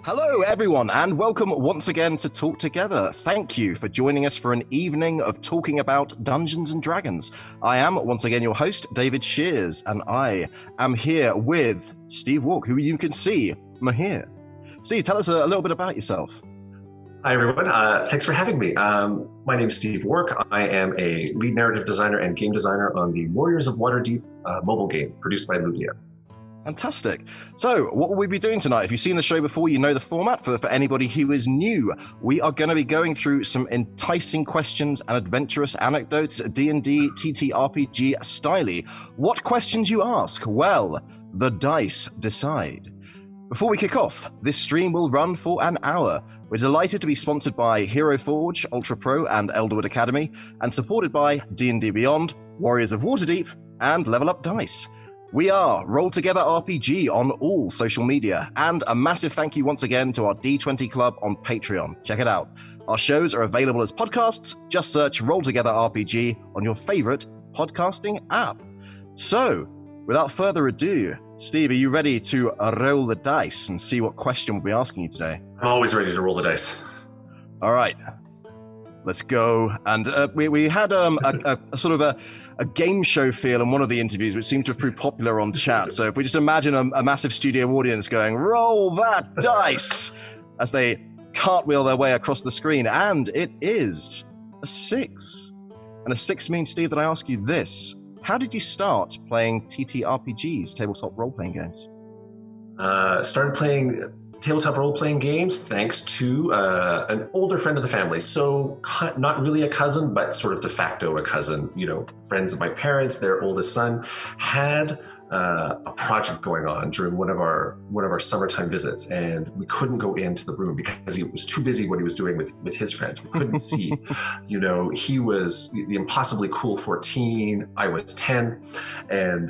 Hello, everyone, and welcome once again to Talk Together. Thank you for joining us for an evening of talking about Dungeons and Dragons. I am, once again, your host, David Shears, and I am here with Steve Wark, who you can see here. Steve, tell us a little bit about yourself. Hi, everyone. Thanks for having me. My name is Steve Wark. I am a lead narrative designer and game designer on the Warriors of Waterdeep mobile game produced by Ludia. Fantastic. So what will we be doing tonight? If you've seen the show before, you know the format. For anybody who is new, we are going to be going through some enticing questions and adventurous anecdotes, D&D, TTRPG style. What questions you ask? Well, the dice decide. Before we kick off, this stream will run for an hour. We're delighted to be sponsored by Hero Forge, Ultra Pro, and Elderwood Academy, and supported by D&D Beyond, Warriors of Waterdeep, and Level Up Dice. We are Roll Together RPG on all social media, and a massive thank you once again to our D20 Club on Patreon. Check it out. Our shows are available as podcasts. Just search Roll Together RPG on your favorite podcasting app. So, without further ado, Steve, are you ready to roll the dice and see what question we'll be asking you today? I'm always ready to roll the dice. All right. Let's go. And we had a sort of a game show feel in one of the interviews, which seemed to have proved popular on chat. So if we just imagine a massive studio audience going, roll that dice, as they cartwheel their way across the screen. And it is a 6. And a 6 means, Steve, that I ask you this. How did you start playing TTRPGs, tabletop role-playing games? Started playing tabletop role-playing games thanks to an older friend of the family. So not really a cousin, but sort of de facto a cousin. You know, friends of my parents, their oldest son had a project going on during one of our summertime visits, and we couldn't go into the room because he was too busy what he was doing with his friends. We couldn't see. You know, he was the impossibly cool 14, I was 10, and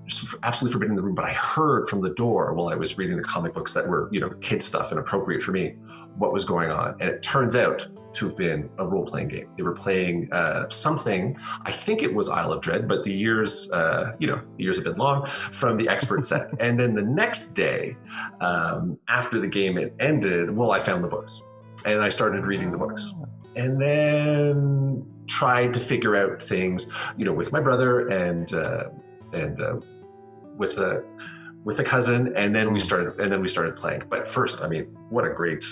just absolutely forbidden the room. But I heard from the door while I was reading the comic books that were, you know, kid stuff and appropriate for me, what was going on. And it turns out to have been a role-playing game. They were playing something, I think it was Isle of Dread, but the years have been long, from the expert set. And then the next day, after the game had ended, well, I found the books and I started reading the books, and then tried to figure out things, you know, with my brother and with a cousin, and then we started playing. But first, I mean, what a great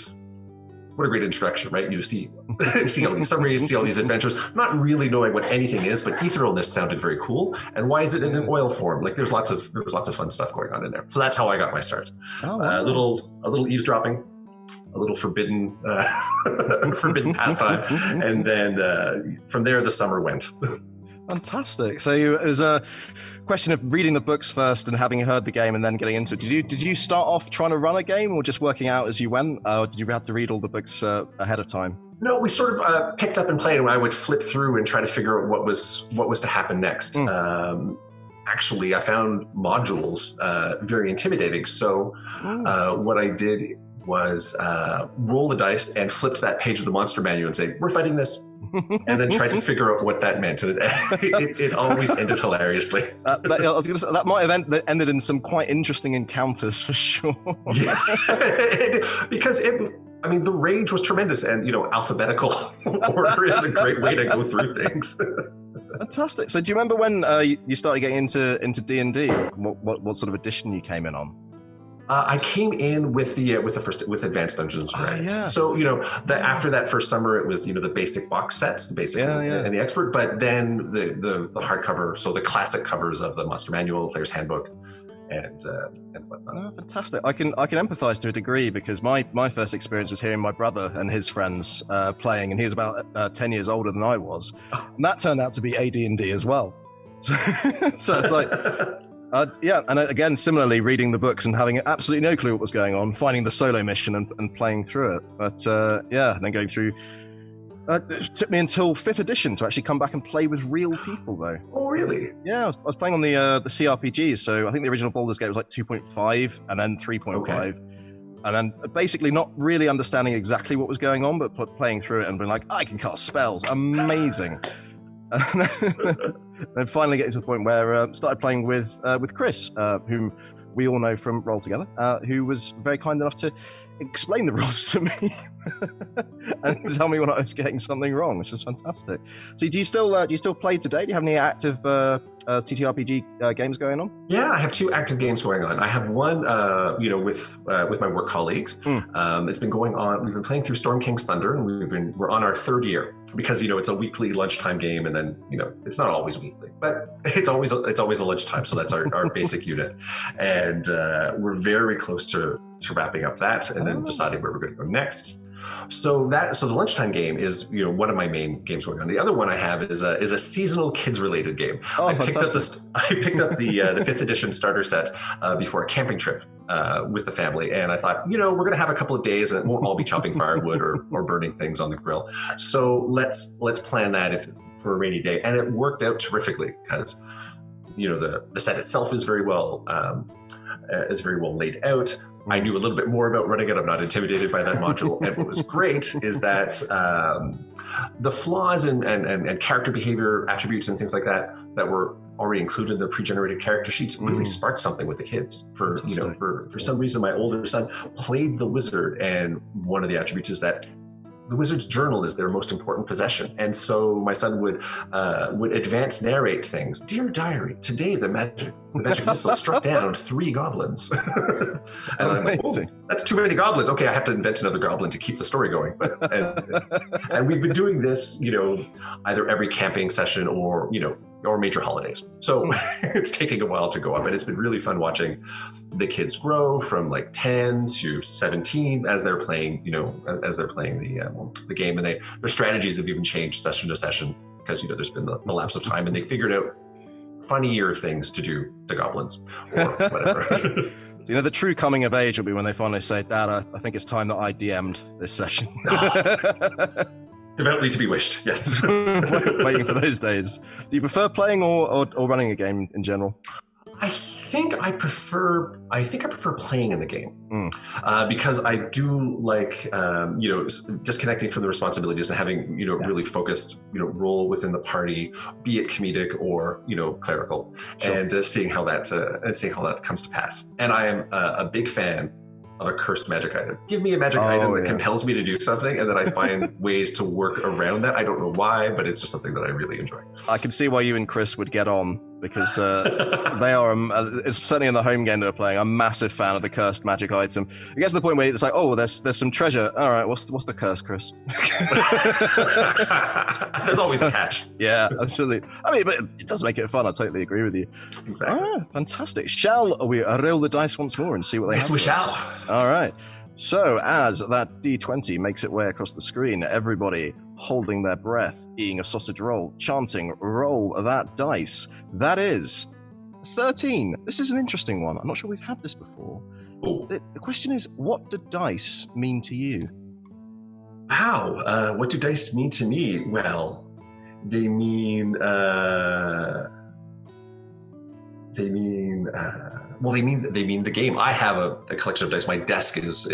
introduction, right? You see all these summaries, see all these adventures, not really knowing what anything is, but etherealness sounded very cool. And why is it in an oil form? Like there was lots of fun stuff going on in there. So that's how I got my start. Oh, wow. A little eavesdropping, a little forbidden pastime, and then from there the summer went. Fantastic. So it was a question of reading the books first and having heard the game and then getting into it. Did you start off trying to run a game or just working out as you went? Or did you have to read all the books ahead of time? No, we sort of picked up and played, and I would flip through and try to figure out what was to happen next. Actually, I found modules very intimidating. So what I did was roll the dice and flip to that page of the monster manual and say, we're fighting this. And then try to figure out what that meant. And it always ended hilariously. I was going to say, that might have ended in some quite interesting encounters for sure. Yeah. Because the rage was tremendous, and, you know, alphabetical order is a great way to go through things. Fantastic. So do you remember when you started getting into D&D? What sort of edition you came in on? I came in with Advanced Dungeons and Dragons. Yeah. So, you know, after that first summer, it was, you know, the basic box sets, the basic and the expert, but then the hardcover, so the classic covers of the Monster Manual, Player's Handbook, and whatnot. Oh, fantastic. I can empathize to a degree, because my first experience was hearing my brother and his friends playing, and he was about 10 years older than I was. And that turned out to be AD&D as well. So it's like... and again, similarly, reading the books and having absolutely no clue what was going on, finding the solo mission and playing through it. But then going through... it took me until 5th edition to actually come back and play with real people, though. Oh, really? Yeah, I was playing on the CRPGs, so I think the original Baldur's Gate was like 2.5 and then 3.5. Okay. And then basically not really understanding exactly what was going on, but playing through it and being like, I can cast spells. Amazing. Then finally getting to the point where started playing with Chris, whom we all know from Roll Together, who was very kind enough to explain the rules to me and tell me when I was getting something wrong, which is fantastic. So do you still play today? Do you have any active TTRPG games going on? Yeah, I have 2 active games going on. I have one, with my work colleagues. It's been going on. We've been playing through Storm King's Thunder, and we're on our 3rd year because it's a weekly lunchtime game, and then it's not always weekly, but it's always a lunchtime. So that's our basic unit, and we're very close to wrapping up that, and then deciding where we're going to go next. So the lunchtime game is one of my main games going on. The other one I have is a seasonal kids related game. I picked up the 5th edition starter set before a camping trip with the family, and I thought we're going to have a couple of days and it won't all be chopping firewood or burning things on the grill. So let's plan that for a rainy day, and it worked out terrifically because the set itself is very well laid out. I knew a little bit more about running it. I'm not intimidated by that module. And what was great is that the flaws and character behavior attributes and things like that were already included in the pre-generated character sheets really sparked something with the kids. For some reason, my older son played the wizard, and one of the attributes is that the wizard's journal is their most important possession. And so my son would advance narrate things. Dear diary, today the magic missile struck down 3 goblins. And I'm like, that's too many goblins. Okay, I have to invent another goblin to keep the story going. And we've been doing this, either every camping session or major holidays. So it's taking a while to go up, and it's been really fun watching the kids grow from like 10 to 17 as they're playing, the game, and their strategies have even changed session to session because there's been the lapse of time, and they figured out funnier things to do to goblins or whatever. The true coming of age will be when they finally say, Dad, I think it's time that I DM'd this session. Devoutly to be wished, yes. Waiting for those days. Do you prefer playing or running a game in general? I think I prefer playing in the game because I do like disconnecting from the responsibilities and having really focused role within the party, be it comedic or clerical, sure. And seeing how that comes to pass. And I am a big fan of a cursed magic item. Give me a magic item that compels me to do something, and then I find ways to work around that. I don't know why, but it's just something that I really enjoy. I can see why you and Chris would get on, because they are, it's certainly in the home game that we're playing, a massive fan of the cursed magic item. It gets to the point where it's like, there's some treasure. All right, what's the curse, Chris? There's always a catch. Yeah, absolutely. I mean, but it does make it fun. I totally agree with you. Exactly. Fantastic. Shall we roll the dice once more and see what they have? Yes, we shall. All right. So as that D20 makes its way across the screen, everybody holding their breath, eating a sausage roll, chanting, roll that dice. That is 13. This is an interesting one. I'm not sure we've had this before. The question is, what do dice mean to you? Wow. What do dice mean to me? Well, they mean the game. I have a collection of dice. My desk is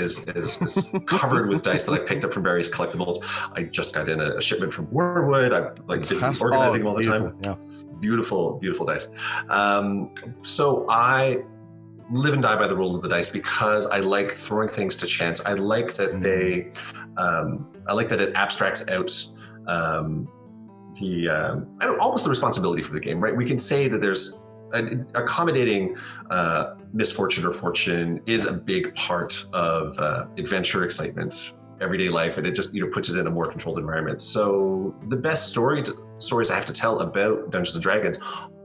covered with dice that I've picked up from various collectibles. I just got in a shipment from Wormwood. I'm busy organizing them all the time. Yeah. Beautiful dice. So I live and die by the roll of the dice because I like throwing things to chance. I like that it abstracts out almost the responsibility for the game, right? We can say that there's accommodating misfortune or fortune is a big part of adventure, excitement, everyday life, and it just puts it in a more controlled environment. So the best stories I have to tell about Dungeons and Dragons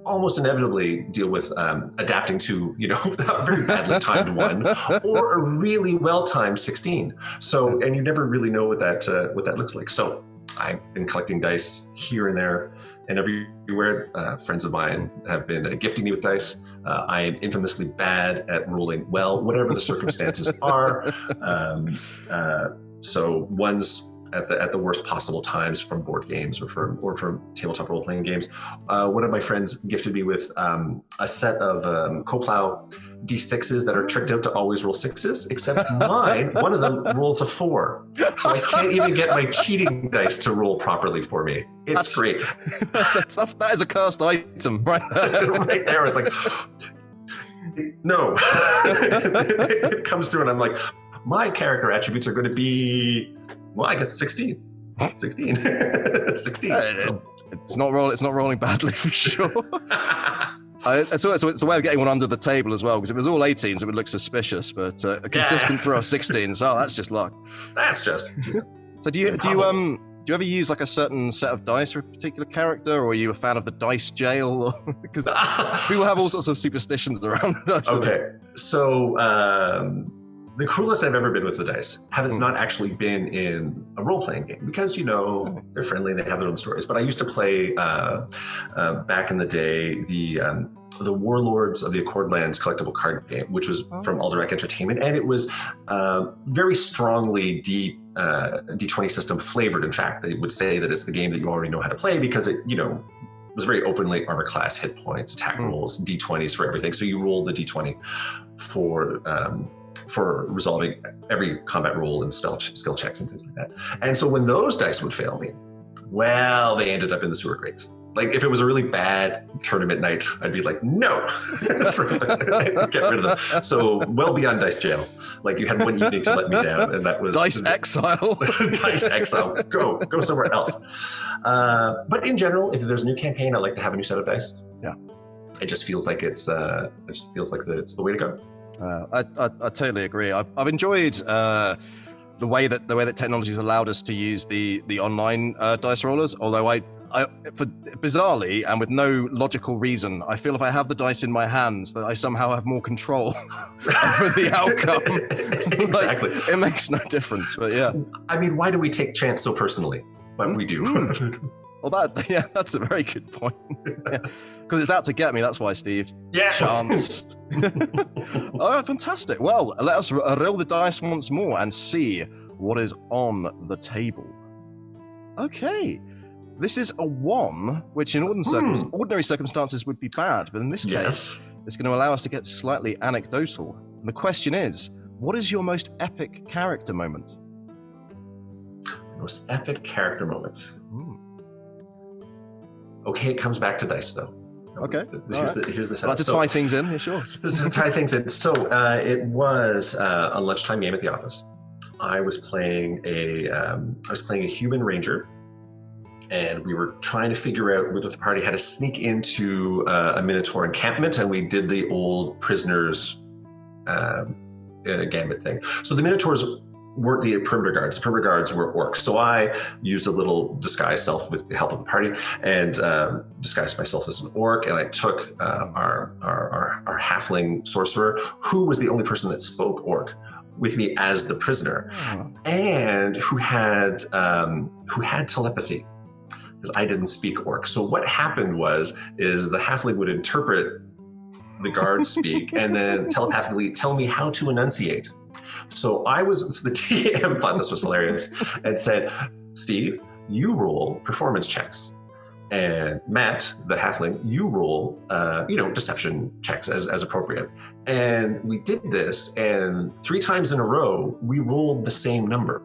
almost inevitably deal with adapting to a very badly timed 1 or a really well timed 16. So, and you never really know what that looks like. So I've been collecting dice here and there and everywhere. Friends of mine have been gifting me with dice. I am infamously bad at rolling well, whatever the circumstances are. So one's at the worst possible times from board games or from tabletop role-playing games. One of my friends gifted me with a set of Coplow D6s that are tricked out to always roll 6s, except mine, one of them rolls a 4. So I can't even get my cheating dice to roll properly for me. It's great. That is a cursed item right there. Right there, it's like, no. It comes through and I'm like, my character attributes are going to be, well, I guess 16. 16. 16. It's not rolling badly for sure. It's a way of getting one under the table as well, because if it was all 18s, it would look suspicious. But a consistent throw of 16s, that's just luck. That's just. So do you ever use like a certain set of dice for a particular character, or are you a fan of the dice jail? Because people have all sorts of superstitions around dice. Okay, so the cruelest I've ever been with the dice has not actually been in a role-playing game, because they're friendly, they have their own stories. But I used to play back in the day the Warlords of the Accordlands collectible card game, which was from Alderac Entertainment, and it was very strongly D20 system flavored. In fact, they would say that it's the game that you already know how to play, because it was very openly armor class, hit points, attack rolls, D20s for everything. So you roll the D20 for resolving every combat roll and skill checks and things like that. And so when those dice would fail me, well, they ended up in the sewer grates. Like if it was a really bad tournament night, I'd be like, no, get rid of them. So well beyond dice jail. Like you had one evening to let me down, and that was dice exile. Dice exile. Go somewhere else. But in general, if there's a new campaign, I like to have a new set of dice. Yeah, it just feels like it's the way to go. I totally agree. I've enjoyed the way that technology has allowed us to use the online dice rollers. Although bizarrely and with no logical reason, I feel if I have the dice in my hands, that I somehow have more control over the outcome. Exactly. Like, it makes no difference. But yeah, I mean, why do we take chance so personally? But we do. Well, that's a very good point. Because it's out to get me. That's why, Steve. Yeah. Chance. All right, fantastic. Well, let us roll the dice once more and see what is on the table. Okay. This is a 1, which in ordinary circumstances would be bad, but in this case, it's going to allow us to get slightly anecdotal. And the question is, what is your most epic character moment? Most epic character moment. Okay, it comes back to dice, though. Okay. Here's the setup. I'd like to tie things in, yeah, sure. To tie things in. So it was a lunchtime game at the office. I was playing a human ranger, and we were trying to figure out with the party how to sneak into a Minotaur encampment, and we did the old prisoners gambit thing. So the Minotaurs weren't the perimeter guards. The perimeter guards were orcs. So I used a little disguise self with the help of the party, and disguised myself as an orc, and I took our halfling sorcerer, who was the only person that spoke orc, with me as the prisoner, and who had telepathy, because I didn't speak orc. So what happened is the halfling would interpret the guards speak and then telepathically tell me how to enunciate. So the TM thought this was hilarious and said, Steve, you roll performance checks. And Matt, the halfling, you roll, deception checks as appropriate. And we did this, and 3 times in a row, we rolled the same number.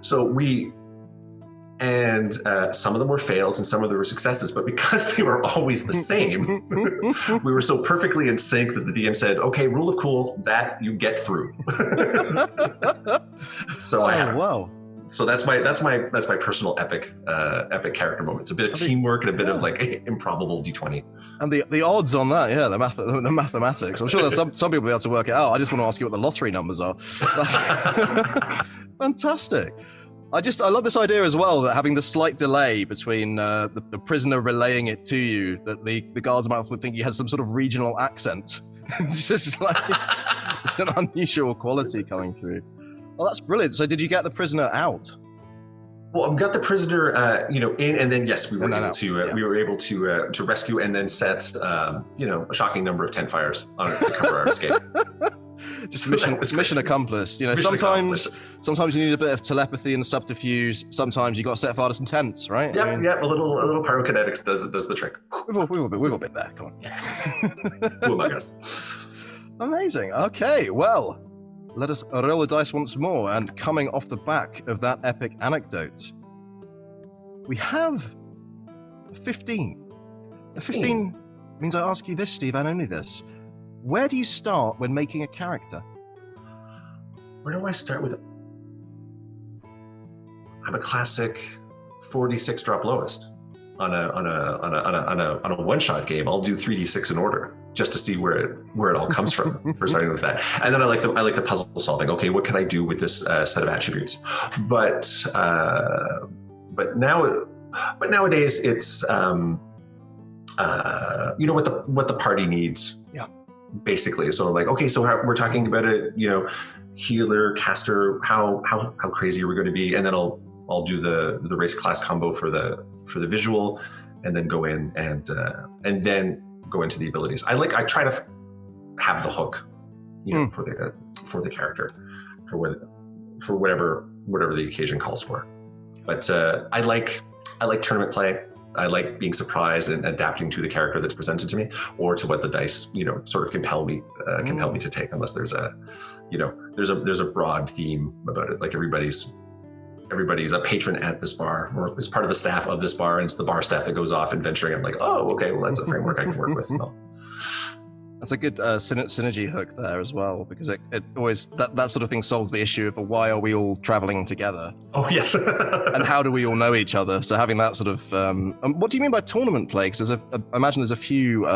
So some of them were fails and some of them were successes, but because they were always the same, we were so perfectly in sync that the DM said, okay, rule of cool, that you get through. So wow. So that's my personal epic character moment. It's a bit of teamwork and a bit of like improbable D20. And the odds on that, the mathematics. I'm sure there's some people will be able to work it out. I just want to ask you what the lottery numbers are. Fantastic. I love this idea as well, that having the slight delay between the prisoner relaying it to you, that the guards might would think you had some sort of regional accent. It's just like, it's an unusual quality coming through. Well, that's brilliant. So did you get the prisoner out? Well, I've got the prisoner, in, and then yes, we were able to rescue and then set, a shocking number of 10 fires on it to cover our escape. Just mission accomplished. Sometimes you need a bit of telepathy and subterfuge. Sometimes you got to set fire to some tents, right? Yep, a little pyrokinetics does the trick. We've all been there. Come on. Who am I, guys? Amazing. Okay, well, let us roll the dice once more. And coming off the back of that epic anecdote, we have 15. 15 means I ask you this, Steve, and only this. Where do you start when making a character? where do I start with? I'm a classic 46 drop lowest on a one-shot game. I'll do 3d6 in order just to see where it all comes from for starting with that. And then I like the puzzle solving. Okay, what can I do with this set of attributes? But nowadays it's what the party needs. Yeah. Basically, so like, okay, so we're talking about it, healer, caster, how crazy are we going to be? And then I'll do the race class combo for the visual, and then go in and then go into the abilities. I try to have the hook, for the character, for whatever the occasion calls for. But I like tournament play. I like being surprised and adapting to the character that's presented to me, or to what the dice, sort of compel me to take, unless there's a broad theme about it. Like everybody's a patron at this bar, or is part of the staff of this bar, and it's the bar staff that goes off adventuring. I'm like, oh, okay, well, that's a framework I can work with. That's a good synergy hook there as well, because it always that sort of thing solves the issue of why are we all traveling together? Oh yes. And how do we all know each other? So having that sort of what do you mean by tournament play? Because I imagine there's a few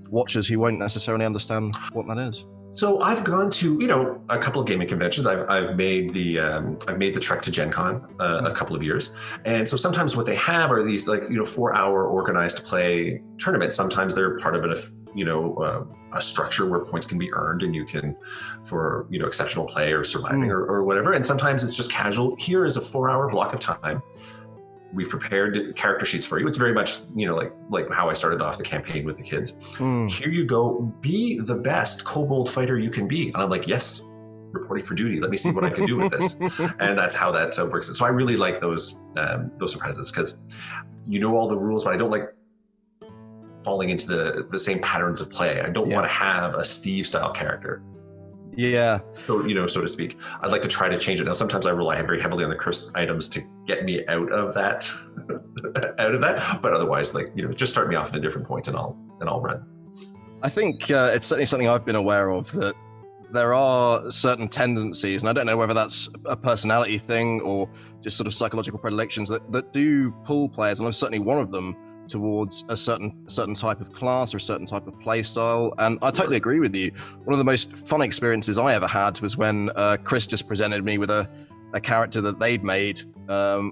watchers who won't necessarily understand what that is. So I've gone to a couple of gaming conventions. I've made the trek to Gen Con a couple of years, and so sometimes what they have are these 4-hour organized play tournaments. Sometimes they're part of a structure where points can be earned, and you can for exceptional play or surviving or whatever. And sometimes it's just casual. Here is a 4-hour block of time. We've prepared character sheets for you. It's very much, like how I started off the campaign with the kids. Here you go. Be the best kobold fighter you can be. And I'm like, yes, reporting for duty. Let me see what I can do with this. And that's how that works. So I really like those surprises, because all the rules, but I don't like falling into the same patterns of play. I don't want to have a Steve style character. Yeah. So, so to speak, I'd like to try to change it. Now, sometimes I rely very heavily on the curse items to get me out of that, But otherwise, just start me off at a different point and I'll run. I think it's certainly something I've been aware of, that there are certain tendencies, and I don't know whether that's a personality thing or just sort of psychological predilections that do pull players, and I'm certainly one of them, towards a certain type of class or a certain type of play style. And I totally agree with you. One of the most fun experiences I ever had was when Chris just presented me with a character that they'd made,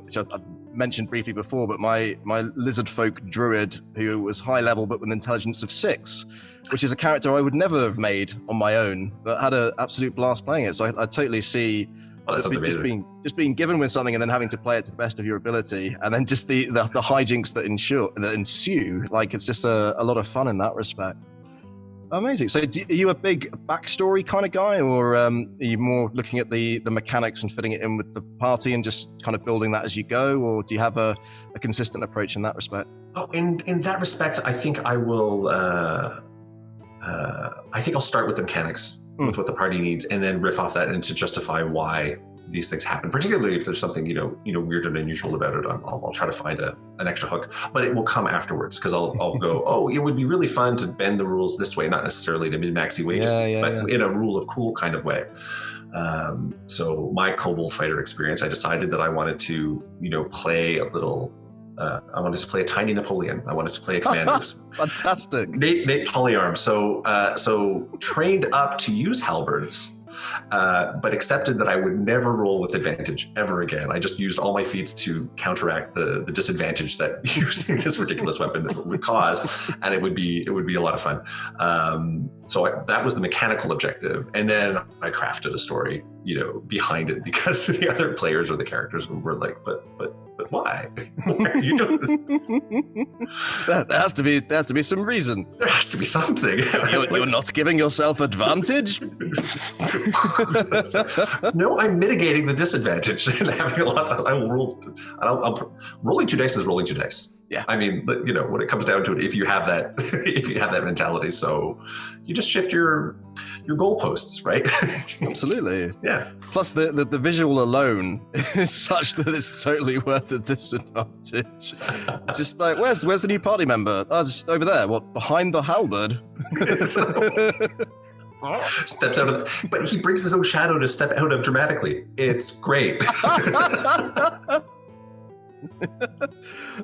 which I mentioned briefly before, but my lizard folk druid, who was high level but with an intelligence of 6, which is a character I would never have made on my own, but had an absolute blast playing it. So I totally see just being given with something and then having to play it to the best of your ability, and then just the hijinks that ensue. Like, it's just a lot of fun in that respect. Amazing. So are you a big backstory kind of guy, or are you more looking at the mechanics and fitting it in with the party and just kind of building that as you go, or do you have a consistent approach in that respect? Oh, in that respect, I think I will. I think I'll start with the mechanics, with what the party needs, and then riff off that and to justify why these things happen. Particularly if there's something weird and unusual about it, I'll try to find an extra hook. But it will come afterwards, because I'll go, oh, it would be really fun to bend the rules this way, not necessarily to min-maxy way, but in a rule of cool kind of way. So my kobold fighter experience, I decided that I wanted to play a little. I wanted to play a tiny Napoleon. I wanted to play a commandos. Fantastic. Nate Polyarm. So trained up to use halberds, but accepted that I would never roll with advantage ever again. I just used all my feats to counteract the disadvantage that using this ridiculous weapon would cause, and it would be a lot of fun. That was the mechanical objective, and then I crafted a story, behind it, because the other players or the characters were like, but why? Why are you doing this? There has to be some reason. There has to be something. You're not giving yourself advantage? No, I'm mitigating the disadvantage and having a lot. Rolling 2 dice is rolling 2 dice. Yeah. I mean, but when it comes down to it, if you have that mentality, so you just shift your goalposts, right? Absolutely. Yeah. Plus the visual alone is such that it's totally worth the disadvantage. Just like, where's the new party member? Oh, just over there. What, behind the halberd? Steps out of, but he brings his own shadow to step out of dramatically. It's great.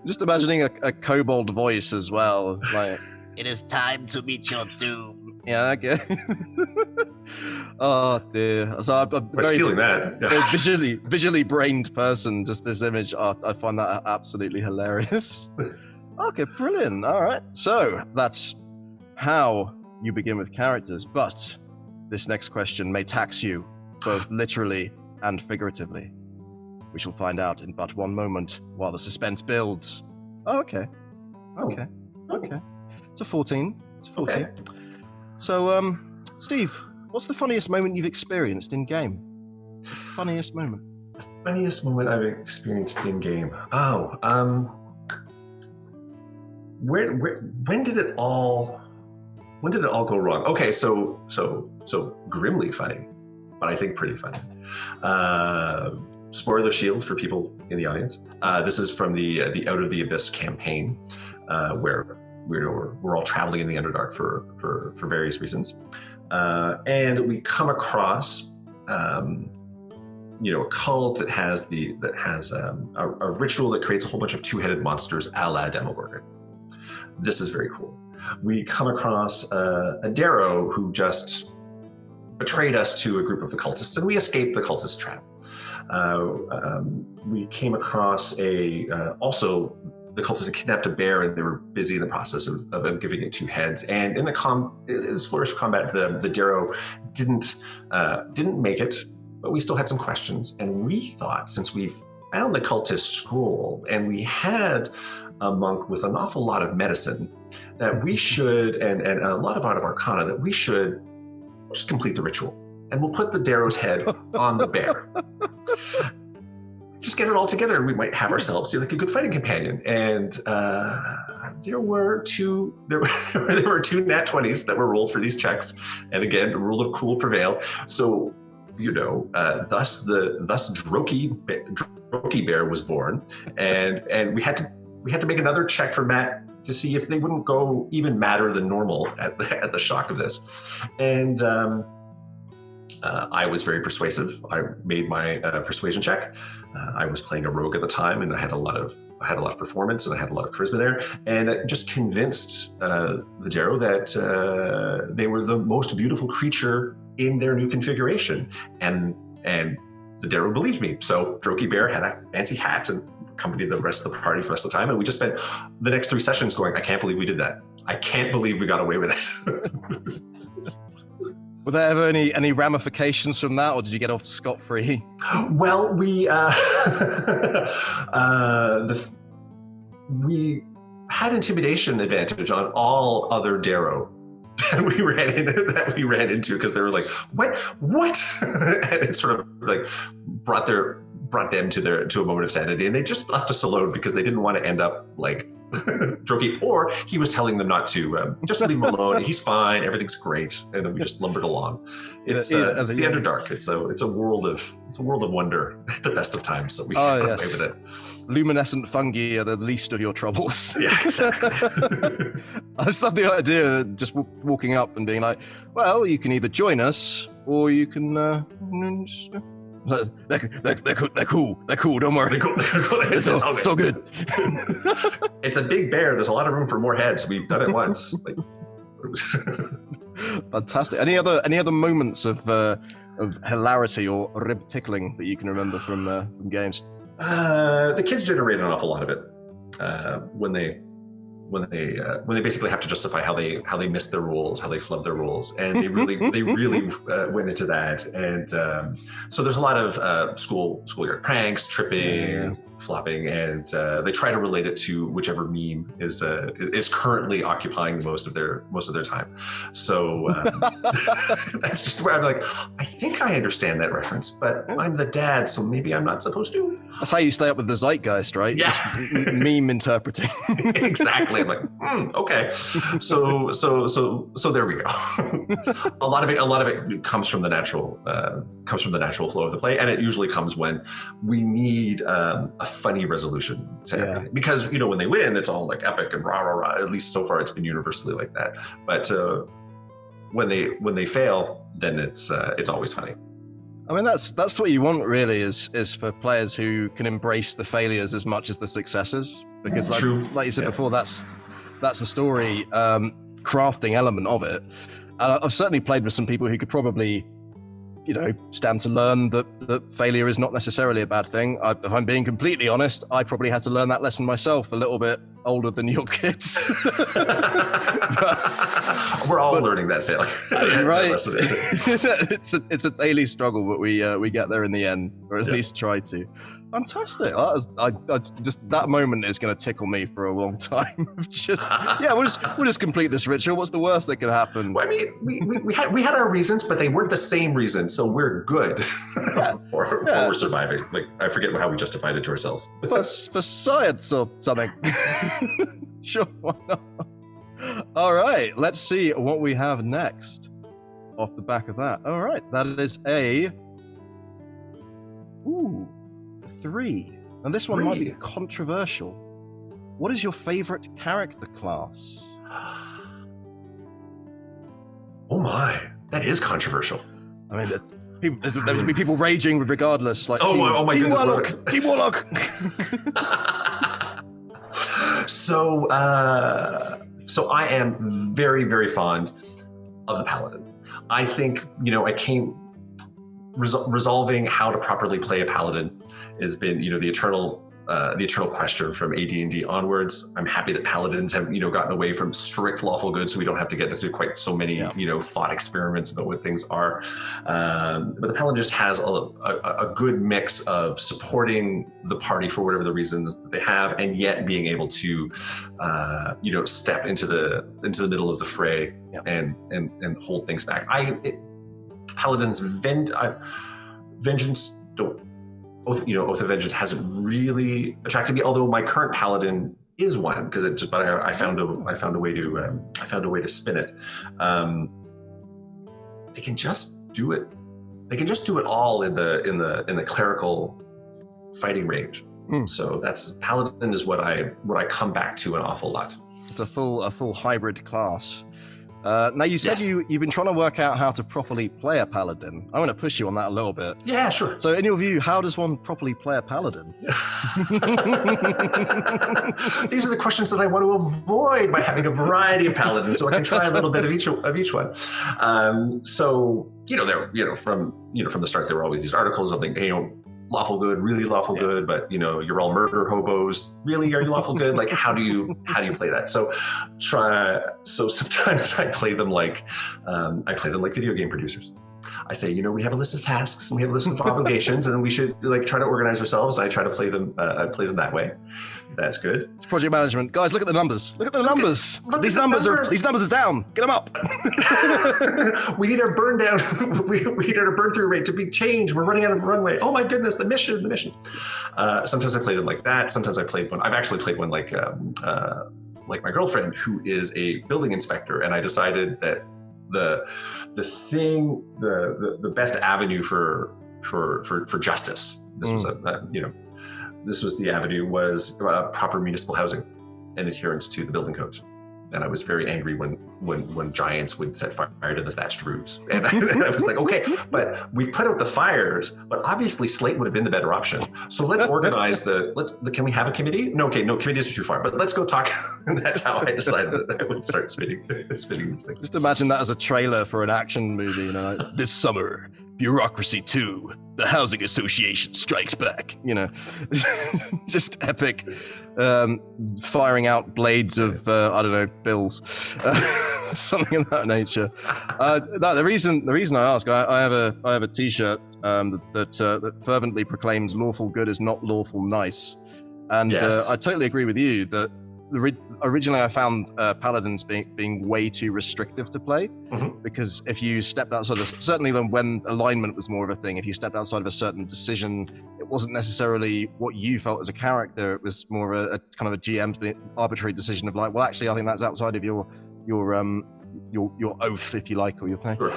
Just imagining a kobold voice as well, like It is time to meet your doom. yeah, okay. Oh dear. So I'm By stealing that. very visually brained person. Just this image, I find that absolutely hilarious. Okay, brilliant. All right, so that's how you begin with characters, but this next question may tax you both literally and figuratively. We shall find out in but one moment while the suspense builds. Oh, okay. Okay. Okay. It's a 14. It's a 14. Okay. So, Steve, what's the funniest moment you've experienced in game? The funniest moment. Funniest moment I've experienced in game. Oh, when did it all go wrong? Okay, so grimly funny, but I think pretty funny. Spoiler shield for people in the audience. This is from the Out of the Abyss campaign, where we're all traveling in the Underdark for various reasons, and we come across a cult that has a ritual that creates a whole bunch of two-headed monsters a la Demogorgon. This is very cool. We come across a Darrow who just betrayed us to a group of the cultists, and we escaped the cultist trap. We came across also the cultists had kidnapped a bear, and they were busy in the process of giving it two heads. And in this flourish of combat, the Darrow didn't make it, but we still had some questions. And we thought, since we found the cultist scroll and we had a monk with an awful lot of medicine, that we should, and a lot of arcana, that we should just complete the ritual. And we'll put the Darrow's head on the bear. Just get it all together, and we might have ourselves like a good fighting companion. And there were two nat 20s that were rolled for these checks. And again, the rule of cool prevail. So, thus Droki Bear was born, and we had to make another check for Matt to see if they wouldn't go even madder than normal at the shock of this. And I was very persuasive. I made my persuasion check. I was playing a rogue at the time, and I had a lot of performance, and I had a lot of charisma there, and it just convinced the Darrow that they were the most beautiful creature in their new configuration, and the Darrow believed me. So Droki Bear had a fancy hat and accompanied the rest of the party for the rest of the time, and we just spent the next 3 sessions going, I can't believe we did that. I can't believe we got away with it. Were there ever any ramifications from that, or did you get off scot-free? Well, we we had intimidation advantage on all other Darrow that we ran into because they were like, what? And it sort of like brought them to a moment of sanity, and they just left us alone because they didn't want to end up like Droki, or he was telling them not to, just leave him alone. He's fine. Everything's great. And then we just lumbered along. It's the Underdark. It's a world of wonder at the best of times. So we can play with it. Luminescent fungi are the least of your troubles. Yeah, exactly. I just love the idea of just walking up and being like, well, you can either join us or you can they're cool. Don't worry. It's all good. It's a big bear. There's a lot of room for more heads. We've done it once. Fantastic. Any other moments of hilarity or rib tickling that you can remember from games? The kids generate an awful lot of it when they basically have to justify how they missed their rules, how they flubbed their rules, and they really went into that. And so there's a lot of schoolyard pranks, tripping, flopping, and they try to relate it to whichever meme is currently occupying most of their time. So that's just where I'm like, I think I understand that reference, but I'm the dad, so maybe I'm not supposed to. That's how you stay up with the zeitgeist, right? Yeah. Just meme interpreting. Exactly. I'm like, okay. So there we go. a lot of it comes from the natural flow of the play, and it usually comes when we need a funny resolution to everything. Because when they win, it's all like epic and rah rah rah. At least so far, it's been universally like that. But when they fail, then it's always funny. I mean, that's what you want, really, is for players who can embrace the failures as much as the successes. Because, like you said before, that's the story crafting element of it. I've certainly played with some people who could probably, stand to learn that failure is not necessarily a bad thing. If I'm being completely honest, I probably had to learn that lesson myself a little bit older than your kids. We're all learning that failure, right? It's a daily struggle, but we get there in the end, or at least try to. Fantastic! That moment is going to tickle me for a long time. We'll just complete this ritual. What's the worst that could happen? Well, I mean, we had our reasons, but they weren't the same reasons, so we're good, or we're surviving. Like, I forget how we justified it to ourselves. For science or something. Sure, why not? All right, let's see what we have next off the back of that. All right, that is a 3. And this one might be controversial. What is your favorite character class? Oh my, that is controversial. I mean, there would be people raging regardless. Like, my Team goodness, Warlock, Team Warlock. So I am very, very fond of the Paladin. I think, I came resolving how to properly play a Paladin has been, the eternal question from AD&D onwards. I'm happy that Paladins have, gotten away from strict lawful good, so we don't have to get into quite so many, thought experiments about what things are. But the Paladin just has a good mix of supporting the party for whatever the reasons they have, and yet being able to, step into the middle of the fray and hold things back. Paladin's vengeance Oath of Vengeance hasn't really attracted me. Although my current Paladin is one, because I found a way to spin it. They can just do it. They can just do it all in the clerical fighting range. So that's Paladin is what I come back to an awful lot. It's a full hybrid class. Now, you said you've been trying to work out how to properly play a Paladin. I want to push you on that a little bit. Yeah, sure. So in your view, how does one properly play a Paladin? These are the questions that I want to avoid by having a variety of Paladins, so I can try a little bit of each one. So from the start, there were always these articles of like, lawful good, really lawful good, but you're all murder hobos. Really, are you lawful good? Like, how do you play that? So sometimes I play them like video game producers. I say, we have a list of tasks and we have a list of obligations, and we should try to organize ourselves. And I try to play them that way. That's good. It's project management, guys. Look at the numbers. Look at the numbers. These numbers are down. Get them up. We need our burn down. we need our burn through rate to be changed. We're running out of runway. Oh my goodness, the mission. Sometimes I play them like that. Sometimes I've actually played one like my girlfriend, who is a building inspector, and I decided that the best avenue for justice. This was this was the avenue was proper municipal housing and adherence to the building codes. And I was very angry when giants would set fire to the thatched roofs. And I was like, okay, but we've put out the fires, but obviously slate would have been the better option. So let's organize can we have a committee? No, committees are too far, but let's go talk. And that's how I decided that I would start spinning these things. Just imagine that as a trailer for an action movie, this summer, Bureaucracy 2, the Housing Association strikes back, just epic, firing out blades of, bills, something of that nature. The reason I ask, I have a t-shirt that fervently proclaims lawful good is not lawful nice. And I totally agree with you that originally I found Paladins being way too restrictive to play, because if you stepped outside of, certainly when alignment was more of a thing, if you stepped outside of a certain decision, it wasn't necessarily what you felt as a character, it was more a kind of a GM arbitrary decision of like, well, actually I think that's outside of your oath, if you like, or your thing. Sure.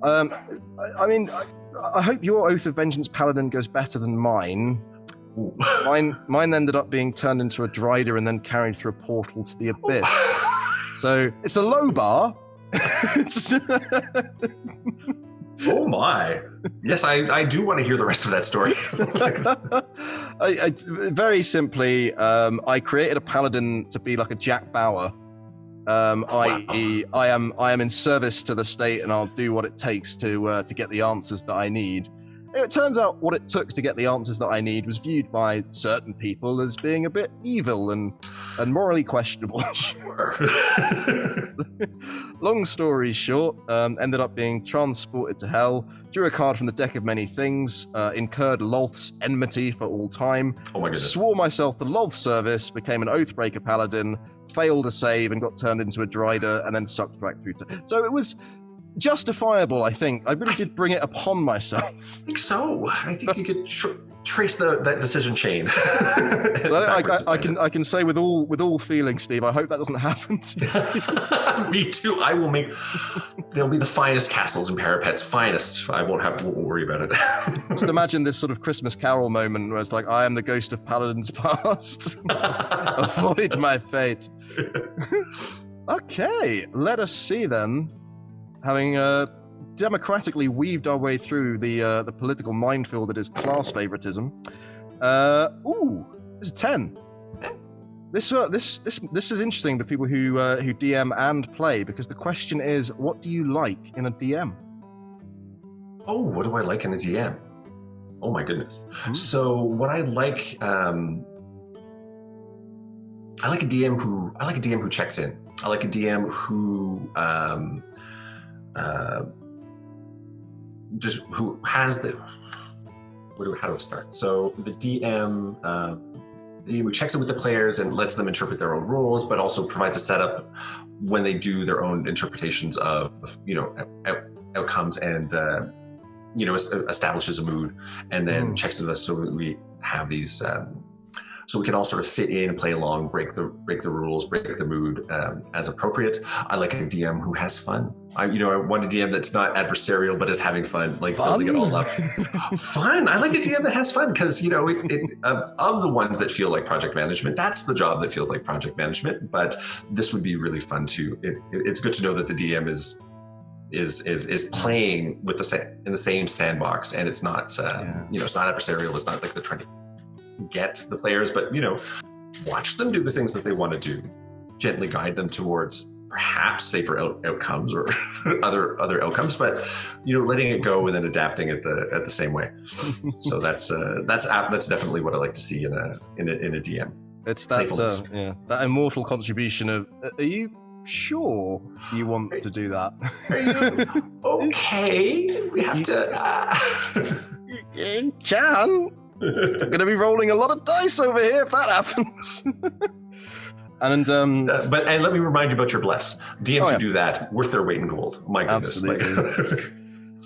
I hope your Oath of Vengeance Paladin goes better than mine. Mine ended up being turned into a Drider and then carried through a portal to the abyss. So it's a low bar. Oh my! Yes, I do want to hear the rest of that story. Very simply, I created a paladin to be like a Jack Bauer. I.e., I am in service to the state, and I'll do what it takes to get the answers that I need. It turns out what it took to get the answers that I need was viewed by certain people as being a bit evil and morally questionable. Sure. Long story short, ended up being transported to hell, drew a card from the deck of many things, incurred Lolth's enmity for all time, Oh my goodness. swore myself to Lolth service, became an Oathbreaker paladin, failed a save and got turned into a Drider, and then sucked back through to... So it was justifiable, I think. I really did bring it upon myself. I think so. I think you could trace that decision chain. So I can say with all feeling, Steve, I hope that doesn't happen to you. Me too. I will make. They'll be the finest castles and parapets. Finest. I won't worry about it. Just imagine this sort of Christmas Carol moment where it's like, I am the ghost of paladins past. Avoid my fate. Okay, let us see then. Having democratically weaved our way through the political minefield that is class favoritism. Ooh, this is 10. This is interesting to people who DM and play, because the question is, what do you like in a DM? Oh, what do I like in a DM? Oh my goodness. So what I like a DM who checks in. I like a DM who just who has the how do I start? So the DM who checks in with the players and lets them interpret their own rules, but also provides a setup when they do their own interpretations of outcomes, and establishes a mood, and then checks with us so we have these so we can all sort of fit in and play along, break the rules, break the mood as appropriate. I like a DM who has fun. I want a DM that's not adversarial but is having fun, like building it all up. Fun. I like a DM that has fun, because of the ones that feel like project management, that's the job that feels like project management. But this would be really fun too. It's good to know that the DM is playing with in the same sandbox, and it's not it's not adversarial. It's not like they're trying to get the players, but watch them do the things that they want to do, gently guide them towards perhaps safer outcomes or other outcomes, but letting it go and then adapting it the same way. So that's definitely what I like to see in a DM. It's that that immortal contribution of, are you sure you want to do that? Are you okay? We have to. You can. I'm going to be rolling a lot of dice over here if that happens. And let me remind you about your bless. DMs who do that, worth their weight in gold. My goodness. Absolutely.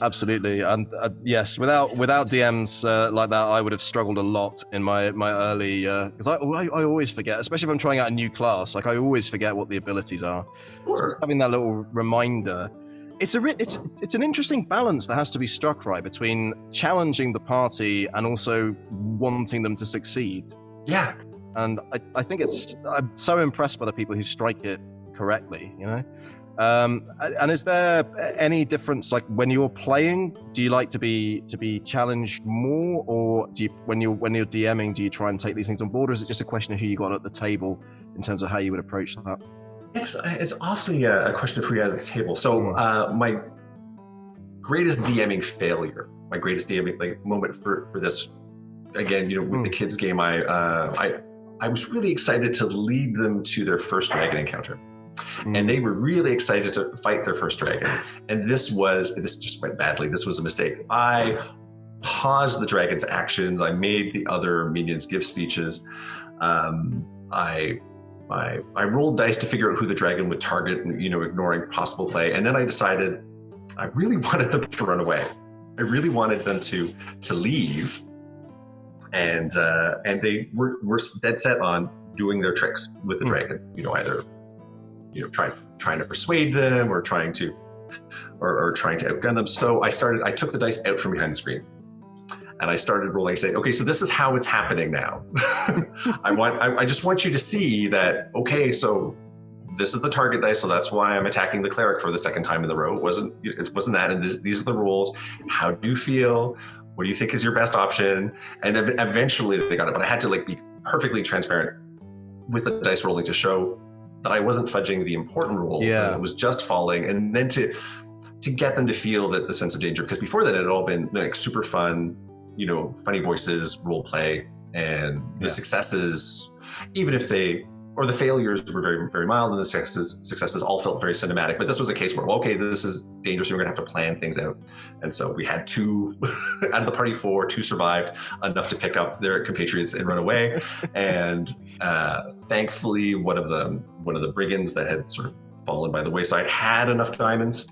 Absolutely. And yes, without DMs like that, I would have struggled a lot in my early, because I always forget, especially if I'm trying out a new class, like I always forget what the abilities are. Sure. So having that little reminder, it's an interesting balance that has to be struck right between challenging the party and also wanting them to succeed. Yeah. And I think I'm so impressed by the people who strike it correctly, And is there any difference, like when you're playing, do you like to be challenged more, or do you, when you're DMing, do you try and take these things on board, or is it just a question of who you got at the table in terms of how you would approach that? It's awfully a question of who you had at the table. So my greatest DMing failure, my greatest DMing moment for this, again, with the kids game, I was really excited to lead them to their first dragon encounter. And they were really excited to fight their first dragon. And this just went badly. This was a mistake. I paused the dragon's actions. I made the other minions give speeches. I rolled dice to figure out who the dragon would target, ignoring possible play. And then I decided I really wanted them to run away. I really wanted them to leave. And they were dead set on doing their tricks with the dragon. Either trying to persuade them or trying to outgun them. So I took the dice out from behind the screen, and I started rolling, saying, okay, so this is how it's happening now. I just want you to see that, okay, so this is the target dice, so that's why I'm attacking the cleric for the second time in the row. It wasn't that, and these are the rules. How do you feel? What do you think is your best option? And then eventually they got it, but I had to like be perfectly transparent with the dice rolling to show that I wasn't fudging the important rules. Yeah. It was just falling, and then to get them to feel that the sense of danger, because before that it had all been like super fun, funny voices, role play, and the successes, even if the failures were very, very mild, and the successes all felt very cinematic. But this was a case where, well, okay, this is dangerous. We're going to have to plan things out. And so we had 2 out of the party 4, 2 survived enough to pick up their compatriots and run away. And thankfully, one of the brigands that had sort of fallen by the wayside had enough diamonds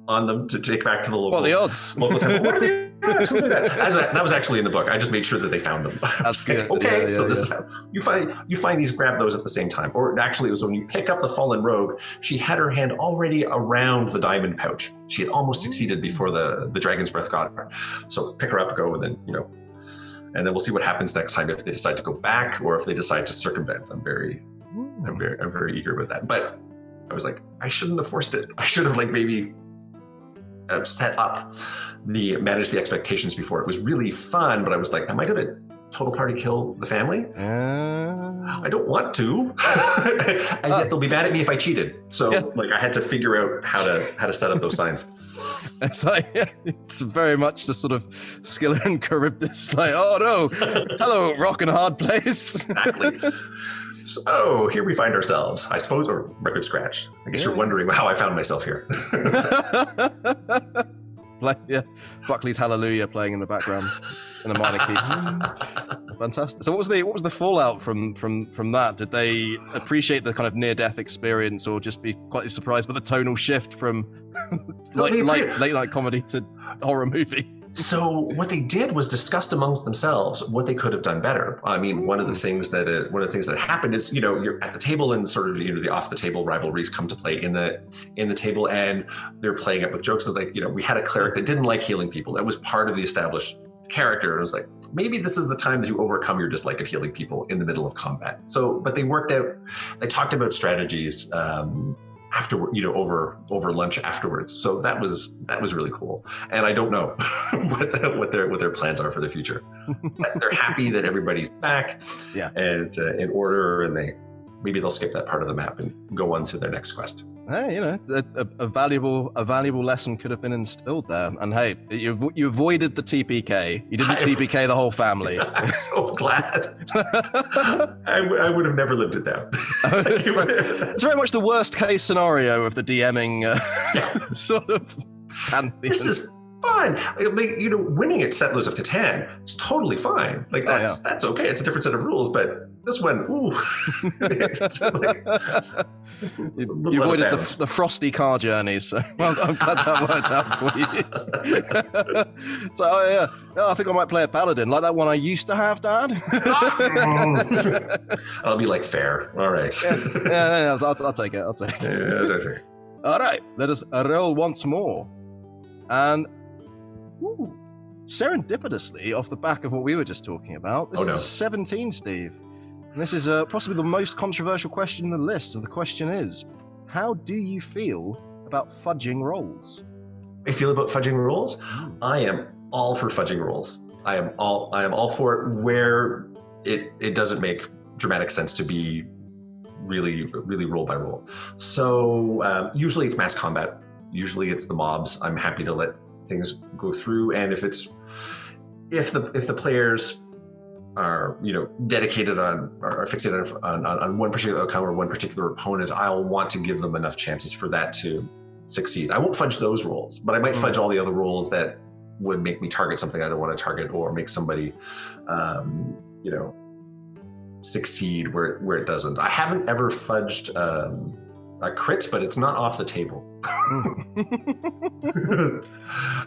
on them to take back to the local. What are the odds? Local temple. What are the odds? Who did that? That was actually in the book. I just made sure that they found them. That's good. Okay, so this is how you find these, grab those at the same time. Or actually, it was when you pick up the fallen rogue. She had her hand already around the diamond pouch. She had almost succeeded before the dragon's breath got her. So pick her up, go, and then and then we'll see what happens next time if they decide to go back or if they decide to circumvent. I'm very eager with that. But I was like, I shouldn't have forced it. I should have maybe set up manage the expectations before. It was really fun, but I was like, am I going to total party kill the family? I don't want to. And yet they'll be mad at me if I cheated. So I had to figure out how to set up those signs. It's very much the sort of Skiller and Charybdis, oh no, hello, rock and hard place. Exactly. So here we find ourselves, I suppose, or record scratch. I guess you're wondering how I found myself here. Buckley's Hallelujah playing in the background in a minor key. Fantastic. So what was the fallout from that? Did they appreciate the kind of near-death experience, or just be quite surprised by the tonal shift from late night comedy to horror movie? So what they did was discussed amongst themselves what they could have done better. I mean, one of the things that happened is, you're at the table, and sort of the off the table rivalries come to play in the table, and they're playing it with jokes. It's like, we had a cleric that didn't like healing people. That was part of the established character. It was like, maybe this is the time that you overcome your dislike of healing people in the middle of combat. So, but they talked about strategies afterward, over lunch afterwards. So that was really cool. And I don't know what their plans are for the future. They're happy that everybody's back and in order, and maybe they'll skip that part of the map and go on to their next quest. Hey, a valuable lesson could have been instilled there. And hey, you avoided the TPK. You didn't TPK the whole family. I'm so glad. I would have never lived it down. It's very much the worst case scenario of the DMing sort of pantheon. This is fine. Winning at Settlers of Catan is totally fine. That's okay. It's a different set of rules, but this one, ooh. You avoided the frosty car journeys, so I'm glad that worked out for you. So, I think I might play a Paladin, like that one I used to have, Dad. I'll be like, fair. All right. I'll take it. Yeah, all right, let us roll once more. And serendipitously, off the back of what we were just talking about, this is 17, Steve. And this is possibly the most controversial question in the list. And the question is, how do you feel about fudging rolls? I feel about fudging rolls? I am all for fudging rolls. I am all for it where it doesn't make dramatic sense to be really, really roll by roll. So usually it's mass combat. Usually it's the mobs. I'm happy to let things go through. And if the players are dedicated on or fixated on one particular outcome or one particular opponent, I'll want to give them enough chances for that to succeed. I won't fudge those rolls, but I might fudge all the other rolls that would make me target something I don't want to target, or make somebody succeed where it doesn't. I haven't ever fudged a crit, but it's not off the table.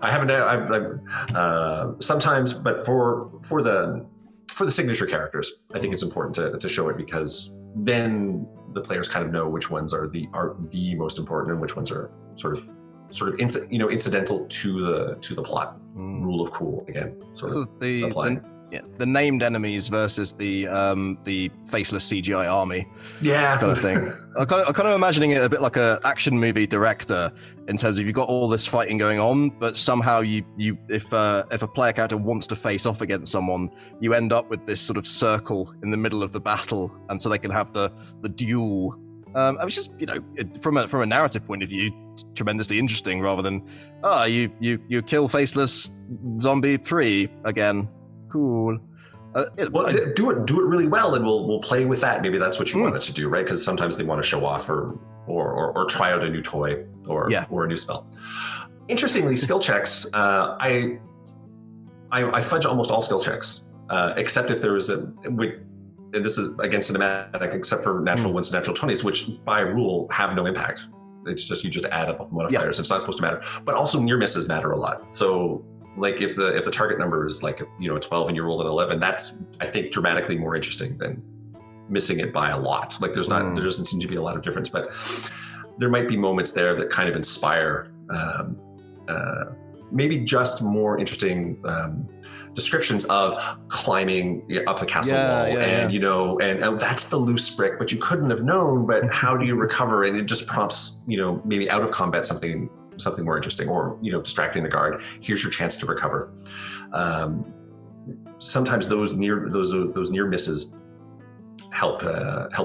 I haven't. I've sometimes, but for the signature characters, I think it's important to show it, because then the players kind of know which ones are the most important and which ones are sort of incidental to the plot. Rule of cool again. So the the named enemies versus the faceless CGI army, Yeah, kind of thing. I'm kind of imagining it a bit like a action movie director in terms of you've got all this fighting going on, but somehow if a player character wants to face off against someone, you end up with this sort of circle in the middle of the battle, and so they can have the duel. I was just, from a narrative point of view, tremendously interesting, rather than you kill faceless zombie 3 again. Cool. Do it really well, and we'll play with that. Maybe that's what you wanted to do, right? Because sometimes they want to show off or try out a new toy or a new spell. Interestingly, skill checks. I fudge almost all skill checks, except if there was and this is again cinematic, except for natural ones, natural 20s, which by rule have no impact. It's just you just add up modifiers. It's not supposed to matter. But also near misses matter a lot. So like if the target number is like a 12 and you roll an 11, that's I think dramatically more interesting than missing it by a lot. Like there doesn't seem to be a lot of difference, but there might be moments there that kind of inspire maybe just more interesting descriptions of climbing up the castle wall, and that's the loose brick, but you couldn't have known. But how do you recover? And it just prompts maybe out of combat something more interesting, or distracting the guard. Here's your chance to recover. Sometimes those near misses help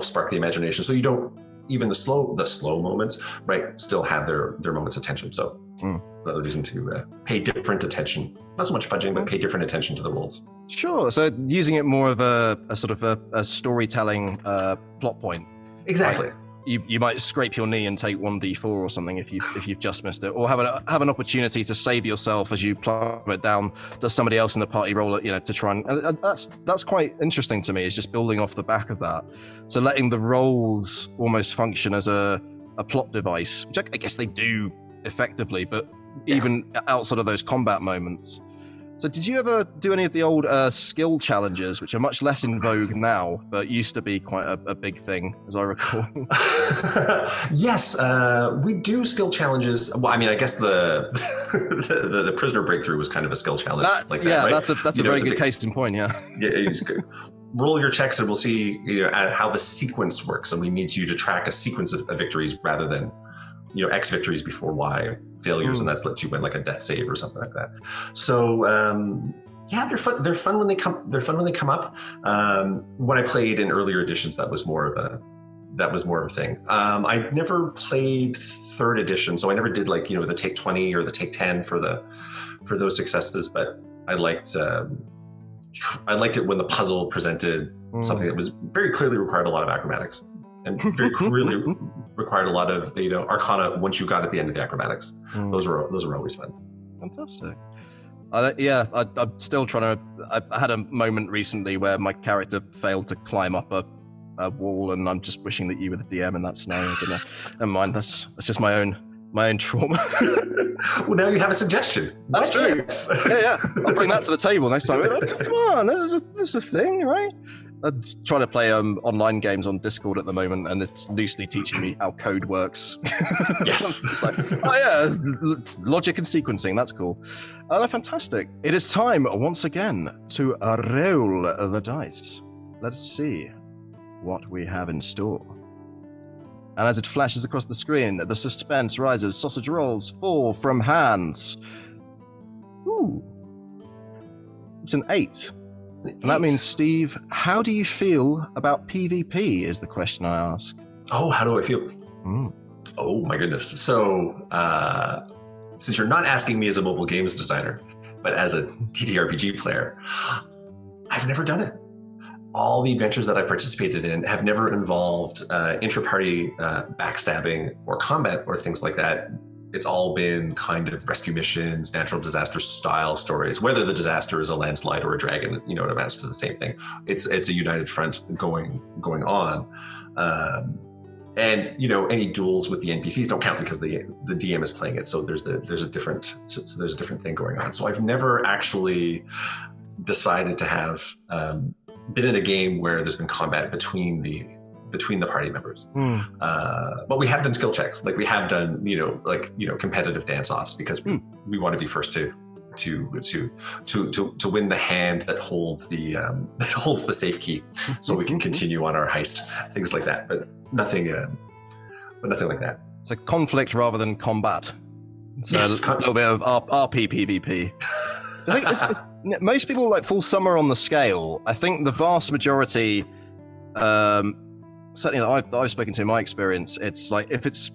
spark the imagination, so you don't even the slow moments, right, still have their moments of tension. So another reason to pay different attention, not so much fudging, but pay different attention to the rolls. Sure. So using it more of a sort of a storytelling plot point. Exactly. Right? You might scrape your knee and take 1d4 or something if you've just missed it, or have an opportunity to save yourself as you plummet it down. Does somebody else in the party roll it, to try and that's quite interesting to me. It's just building off the back of that. So letting the rolls almost function as a plot device, which I guess they do effectively, but even outside of those combat moments. So did you ever do any of the old skill challenges, which are much less in vogue now, but used to be quite a big thing, as I recall? Yes, we do skill challenges. Well, I mean, I guess the the prisoner breakthrough was kind of a skill challenge. Right? That's a very good case in point, yeah. Roll your checks and we'll see how the sequence works. And we need you to track a sequence of victories rather than X victories before Y failures, and that's lets you win like a death save or something like that. So they're fun. They're fun when they come. They're fun when they come up. When I played in earlier editions, that was more of a thing. I never played 3rd edition, so I never did like the take 20 or the take 10 for those successes. But I liked it when the puzzle presented something that was very clearly required a lot of acrobatics. And very clearly required a lot of arcana once you got at the end of the acrobatics. Those were always fun. Fantastic. I'm still trying to. I had a moment recently where my character failed to climb up a wall, and I'm just wishing that you were the DM in that scenario. But never mind. That's just my own trauma. Well, now you have a suggestion. That's true. Yeah. I'll bring that to the table next time. Come on, this is a thing, right? I'm trying to play online games on Discord at the moment, and it's loosely teaching me how code works. Yes. It's like, logic and sequencing, that's cool. Fantastic. It is time, once again, to roll the dice. Let's see what we have in store. And as it flashes across the screen, the suspense rises. Sausage rolls fall from hands. Ooh. It's an 8. And that means, Steve, how do you feel about PvP is the question I ask. Oh, how do I feel? Oh, my goodness. So, since you're not asking me as a mobile games designer, but as a TTRPG player, I've never done it. All the adventures that I've participated in have never involved intra-party backstabbing or combat or things like that. It's all been kind of rescue missions, natural disaster style stories. Whether the disaster is a landslide or a dragon, it amounts to the same thing. It's a united front going on, and any duels with the NPCs don't count because the DM is playing it. So there's a different thing going on. So I've never actually decided to have been in a game where there's been combat between the party members. But we have done skill checks. Like we have done, competitive dance offs because we want to be first to to win the hand that holds the safe key, so we can continue on our heist, things like that. But nothing like that. So conflict rather than combat. So Yes, a little bit of RP PvP. I think most people like fall somewhere on the scale. I think the vast majority, certainly that I've spoken to in my experience, it's like if it's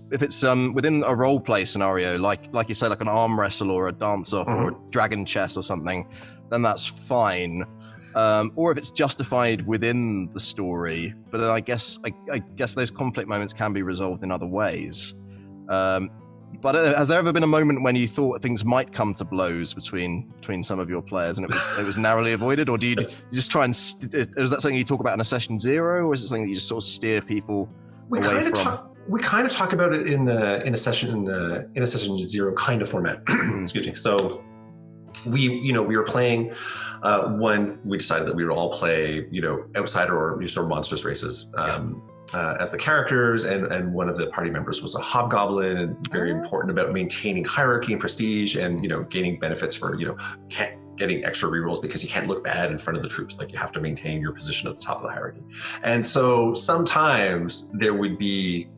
within a role play scenario, like you say, like an arm wrestle or a dance off or a dragon chess or something, then that's fine. Or if it's justified within the story, but then I guess those conflict moments can be resolved in other ways. But has there ever been a moment when you thought things might come to blows between some of your players and it was narrowly avoided, or do you just try and is that something you talk about in a session 0, or is it something that you just sort of steer people away from? We kind of talk about it in a session 0 kind of format. Excuse me. So we were playing one. We decided that we would all play outsider or sort of monstrous races. As the characters, and one of the party members was a hobgoblin, and very important about maintaining hierarchy and prestige, and gaining benefits for getting extra rerolls because you can't look bad in front of the troops. Like, you have to maintain your position at the top of the hierarchy. And so sometimes there would be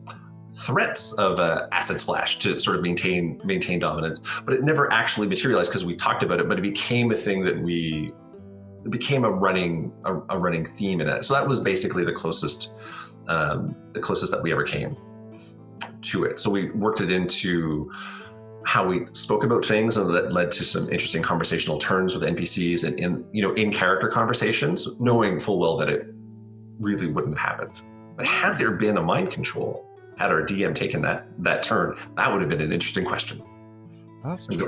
threats of acid splash to sort of maintain dominance, but it never actually materialized because we talked about it, but it became a thing that it became a running theme in it. So that was basically the closest that we ever came to it. So we worked it into how we spoke about things, and that led to some interesting conversational turns with NPCs and in character conversations, knowing full well that it really wouldn't have happened. But had there been a mind control, had our DM taken that turn, that would have been an interesting question. That's true.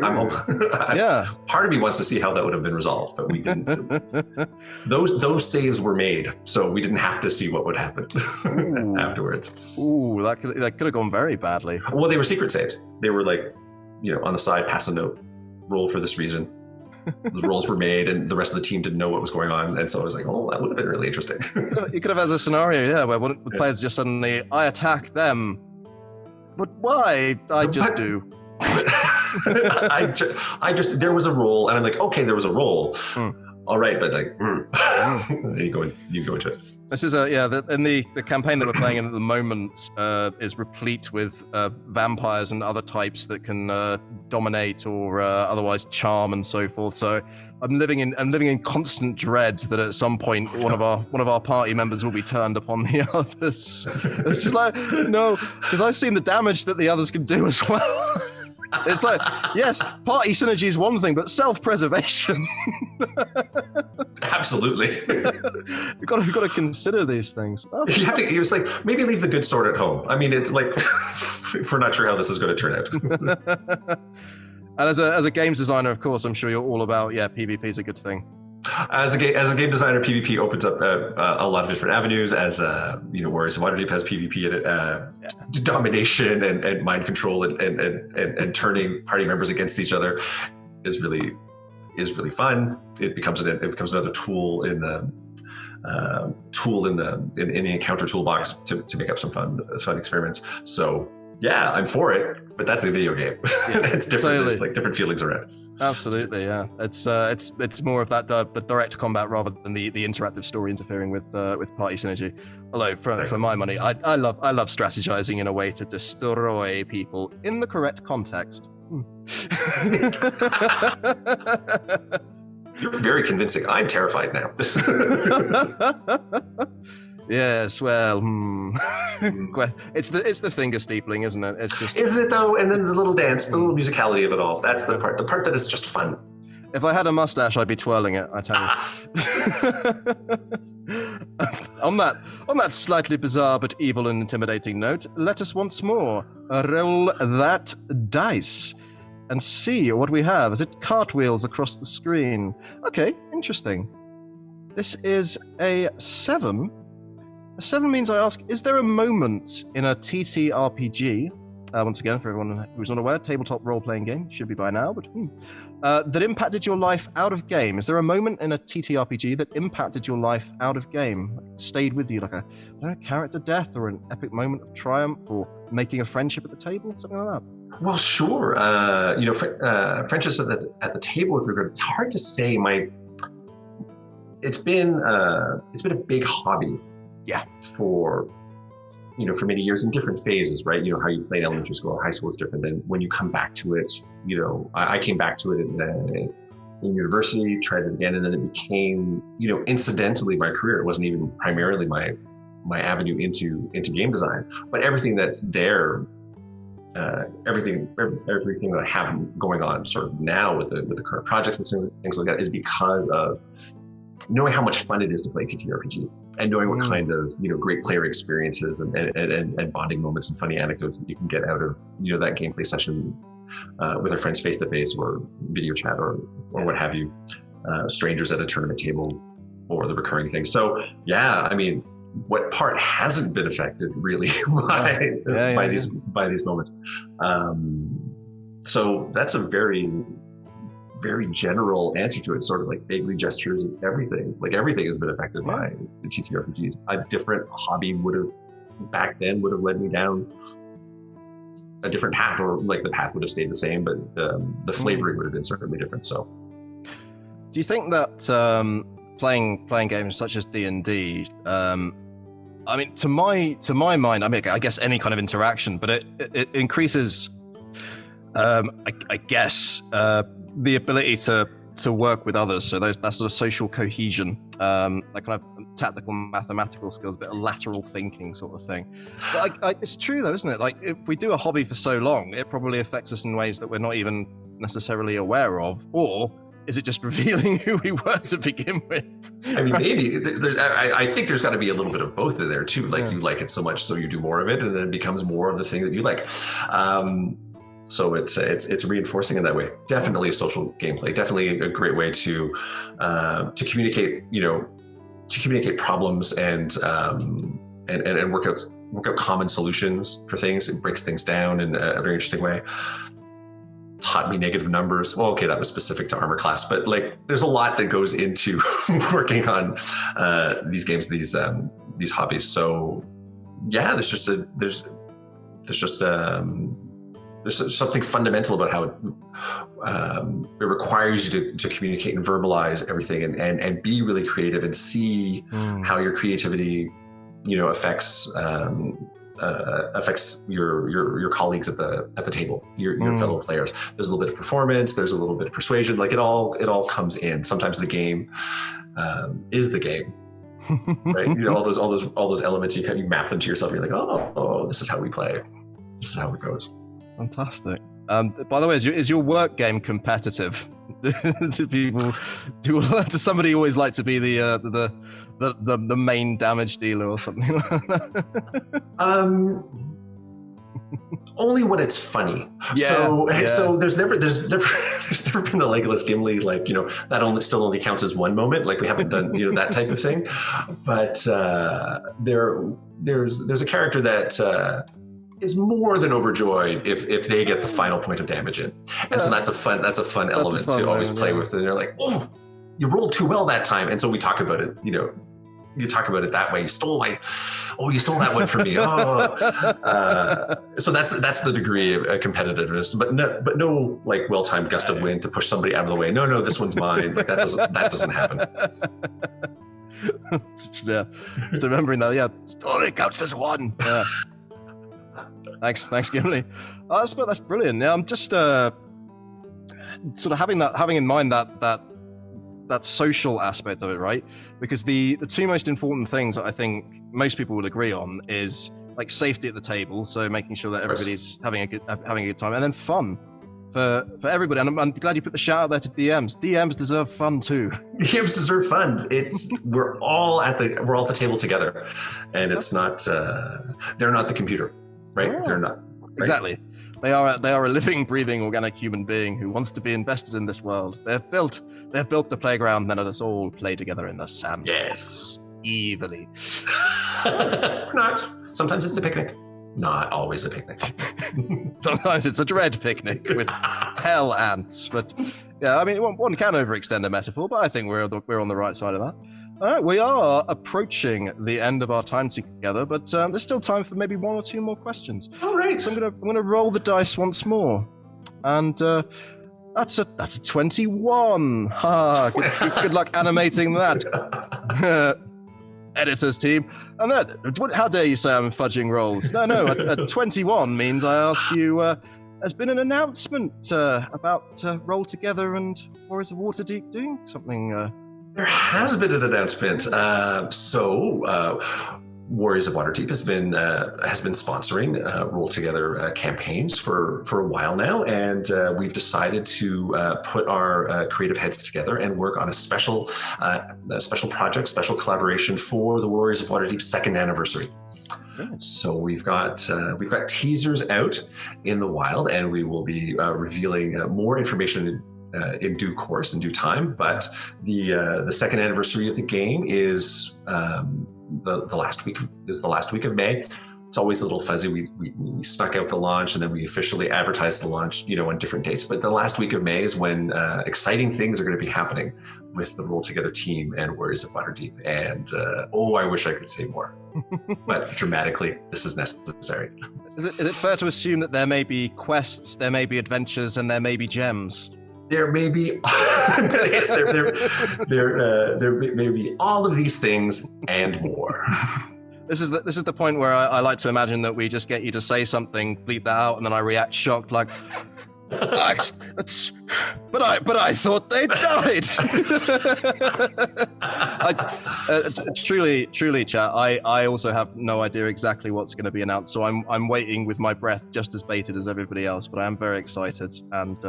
Yeah. Part of me wants to see how that would have been resolved, but we didn't. Those saves were made, so we didn't have to see what would happen afterwards. Ooh, that could have gone very badly. Well, they were secret saves. They were like, on the side, pass a note, roll for this reason. The rolls were made, and the rest of the team didn't know what was going on, and so I was like, "Oh, that would have been really interesting." You could have had a scenario, where one of the players just suddenly, I attack them, but why? I just do. I just there was a roll, and I'm like, okay, there was a roll. All right, but like, you go into it. This is the campaign that we're playing in at the moment is replete with vampires and other types that can dominate or otherwise charm and so forth. So I'm living in constant dread that at some point one of our party members will be turned upon the others. It's just like, no, because I've seen the damage that the others can do as well. It's like, yes, party synergy is one thing, but self-preservation. Absolutely. We've got to consider these things. You have to. He was like, maybe leave the good sword at home. I mean, it's like, if we're not sure how this is going to turn out. And as a games designer, of course, I'm sure you're all about, PvP is a good thing. As a game designer, PvP opens up a lot of different avenues. As Warriors of Waterdeep has PvP in it, domination and mind control and turning party members against each other is really fun. It becomes another tool in the encounter toolbox to make up some fun experiments. So yeah, I'm for it, but that's a video game. It's different. Totally. There's like different feelings around it. Absolutely, yeah. It's more of that the direct combat rather than the interactive story interfering with party synergy. Although for my money, I love strategizing in a way to destroy people in the correct context. You're very convincing. I'm terrified now. Yes, well, it's the finger steepling, isn't it? It's just, isn't it though? And then the little dance, the little musicality of it all. That's the part that is just fun. If I had a mustache, I'd be twirling it, I tell you. On that slightly bizarre but evil and intimidating note, let us once more roll that dice and see what we have as it cartwheels across the screen. Okay, interesting. This is a 7. A 7 means I ask, is there a moment in a TTRPG, once again, for everyone who's unaware, tabletop role-playing game, should be by now, but that impacted your life out of game? Is there a moment in a TTRPG that impacted your life out of game, stayed with you, like a character death or an epic moment of triumph or making a friendship at the table, something like that? Well, sure. Friendships at the table with regard. It's hard to say. It's been a big hobby. Yeah. For many years in different phases, right? How you play in elementary school or high school is different than when you come back to it. I came back to it in university, tried it again, and then it became, incidentally my career. It wasn't even primarily my avenue into game design, but everything that's there. Everything that I have going on sort of now with the current projects and things like that is because of knowing how much fun it is to play TTRPGs and knowing what kind of great player experiences and bonding moments and funny anecdotes that you can get out of that gameplay session with our friends face to face or video chat or what have you, strangers at a tournament table or the recurring thing. So yeah, I mean, what part hasn't been affected really by these moments? So that's a very, very general answer to it. Sort of like vaguely gestures and everything. Like everything has been affected by the TTRPGs. A different hobby would have led me down a different path, or like the path would have stayed the same, but the flavoring would have been certainly different. So, do you think that playing games such as D&D, I mean, to my mind, I mean, I guess any kind of interaction, but it increases, I guess, the ability to work with others. So that sort of social cohesion, that kind of tactical mathematical skills, a bit of lateral thinking sort of thing. But it's true though, isn't it? Like if we do a hobby for so long, it probably affects us in ways that we're not even necessarily aware of, or is it just revealing who we were to begin with? I mean, maybe. I think there's got to be a little bit of both in there too. Like you like it so much, so you do more of it, and then it becomes more of the thing that you like. So it's reinforcing in that way. Definitely a social gameplay. Definitely a great way to communicate. To communicate problems and work out common solutions for things. It breaks things down in a very interesting way. Taught me negative numbers. Well, okay, that was specific to armor class, but like there's a lot that goes into working on these games, these hobbies. So yeah, there's something fundamental about how it requires you to communicate and verbalize everything and be really creative and see how your creativity, affects your colleagues at the table, your fellow players. There's a little bit of performance. There's a little bit of persuasion. Like it all comes in. Sometimes the game is the game, right? All those elements. You map them to yourself. You're like, oh, this is how we play. This is how it goes. Fantastic. By the way, is your work game competitive? Does somebody always like to be the main damage dealer or something like that? Only when it's funny. So there's never been a Legolas Gimli, like, that still only counts as one moment. Like we haven't done, that type of thing. But there's a character that is more than overjoyed if they get the final point of damage in. And so that's a fun element to always play with. And they're like, oh, you rolled too well that time. And so we talk about it, you talk about it that way. You stole that one from me. So that's the degree of competitiveness, but no like well-timed gust of wind to push somebody out of the way. No, this one's mine. Like that doesn't happen. Yeah, just remembering that. Yeah, still only counts as one. Yeah. Thanks, Gimli. That's brilliant. Yeah, I'm just sort of having in mind that social aspect of it, right? Because the two most important things that I think most people would agree on is like safety at the table, so making sure that everybody's having a good time, and then fun for everybody. And I'm glad you put the shout out there to DMs. DMs deserve fun too. DMs deserve fun. We're all at the table together, and it's not they're not the computer. Right? Yeah. They're not. Right? Exactly. They are a living, breathing, organic human being who wants to be invested in this world. They've built the playground, then let us all play together in the sand. Yes. Evilly. Not. Sometimes it's a picnic. Not always a picnic. Sometimes it's a dread picnic with hell ants. But yeah, I mean, one can overextend a metaphor, but I think we're on the right side of that. All right, we are approaching the end of our time together, but there's still time for maybe one or two more questions. All right. So I'm gonna roll the dice once more, and that's a 21. Ha! Good luck animating that. Editors team. And how dare you say I'm fudging rolls? No, a 21 means I ask you, has been an announcement about Roll Together and Warriors of Waterdeep doing something? There has been an announcement. Warriors of Waterdeep has been sponsoring Roll Together campaigns for a while now, and we've decided to put our creative heads together and work on a special project, special collaboration for the Warriors of Waterdeep 2nd anniversary. So we've got teasers out in the wild, and we will be revealing more information in due course, in due time. But the 2nd anniversary of the game is the last week of May. It's always a little fuzzy. We snuck out the launch, and then we officially advertised the launch, on different dates. But the last week of May is when exciting things are going to be happening with the Roll Together team and Warriors of Waterdeep. And I wish I could say more, but dramatically, this is necessary. Is it fair to assume that there may be quests, there may be adventures, and there may be gems? There may be, yes, there may be all of these things and more. This is the point where I like to imagine that we just get you to say something, bleep that out, and then I react shocked, like, but I thought they died. Truly, chat. I also have no idea exactly what's going to be announced, so I'm waiting with my breath, just as bated as everybody else. But I am very excited, and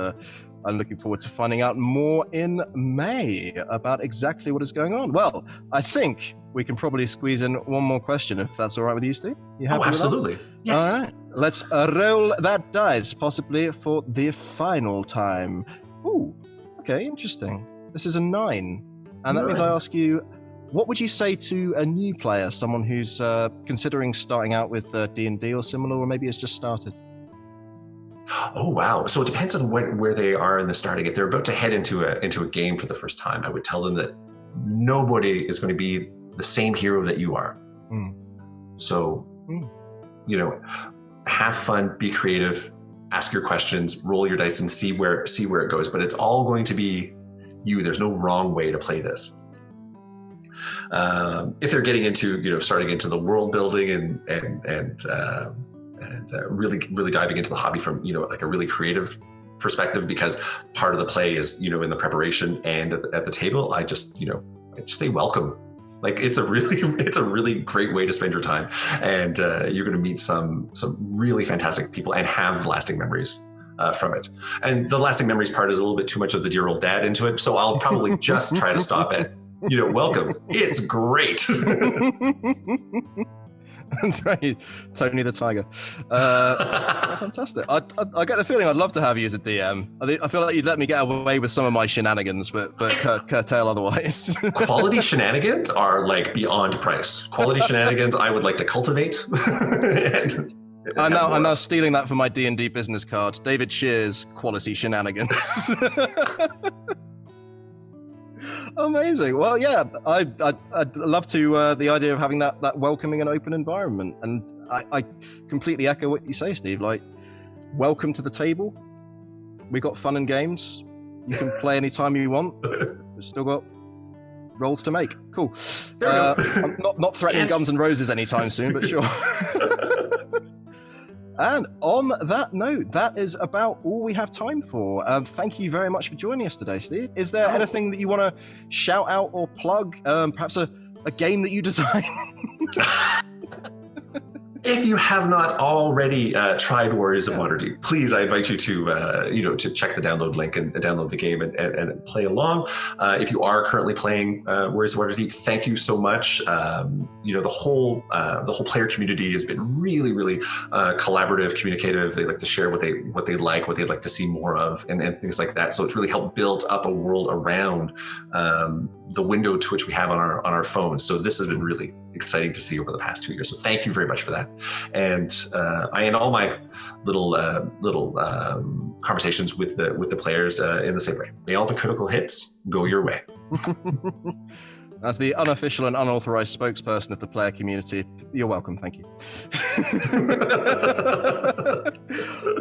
I'm looking forward to finding out more in May about exactly what is going on. Well, I think we can probably squeeze in one more question, if that's all right with you, Steve. You happy absolutely. With that? Yes. All right. Let's roll that dice, possibly for the final time. Ooh, okay, interesting. This is a 9. And that means I ask you, what would you say to a new player, someone who's considering starting out with D&D or similar, or maybe has just started? Oh, wow. So it depends on where they are in the starting. If they're about to head into a game for the first time, I would tell them that nobody is going to be the same hero that you are. So, have fun, be creative, ask your questions, roll your dice, and see where it goes. But it's all going to be you. There's no wrong way to play this. If they're getting into, starting into the world building and really diving into the hobby from, like a really creative perspective, because part of the play is, in the preparation and at the table, I just say welcome. Like it's a really great way to spend your time, and you're going to meet some really fantastic people and have lasting memories from it. And the lasting memories part is a little bit too much of the dear old dad into it, so I'll probably just try to stop at, welcome. It's great. That's right, Tony the Tiger. Fantastic. I get the feeling I'd love to have you as a DM. I feel like you'd let me get away with some of my shenanigans, but curtail otherwise. Quality shenanigans are like beyond price. Quality shenanigans I would like to cultivate. I'm now stealing that for my D&D business card. David Shears, quality shenanigans. Amazing. Well, yeah, I'd love to the idea of having that welcoming and open environment. And I completely echo what you say, Steve. Like, welcome to the table. We got fun and games. You can play anytime you want. We've still got rolls to make. Cool. I'm not threatening Guns N' Roses anytime soon, but sure. And on that note, that is about all we have time for. Thank you very much for joining us today, Steve. Is there anything that you want to shout out or plug? Perhaps a game that you designed? If you have not already tried Warriors of Waterdeep, please, I invite you to to check the download link and download the game and play along. If you are currently playing Warriors of Waterdeep, thank you so much. The whole player community has been really, really collaborative, communicative. They like to share what they like, what they'd like to see more of, and things like that. So it's really helped build up a world around the window to which we have on our phones. So this has been really exciting to see over the past 2 years. So thank you very much for that. And I end all my little conversations with the players in the same way. May all the critical hits go your way. As the unofficial and unauthorized spokesperson of the player community, you're welcome. Thank you.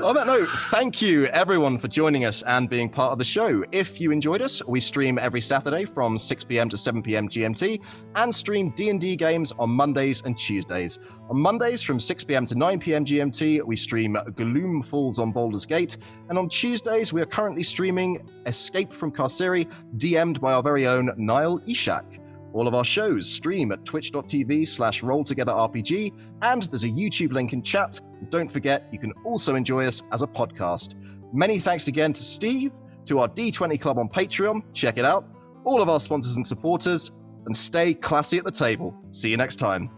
On that note, thank you everyone for joining us and being part of the show. If you enjoyed us, we stream every Saturday from 6 p.m. to 7 p.m. GMT and stream D&D games on Mondays and Tuesdays. On Mondays from 6 p.m. to 9 p.m. GMT, we stream Gloom Falls on Baldur's Gate, and on Tuesdays we are currently streaming Escape from Carceri, DM'd by our very own Niall Ishak. All of our shows stream at twitch.tv/rolltogetherrpg, and there's a YouTube link in chat. And don't forget, you can also enjoy us as a podcast. Many thanks again to Steve, to our D20 Club on Patreon, check it out, all of our sponsors and supporters, and stay classy at the table. See you next time.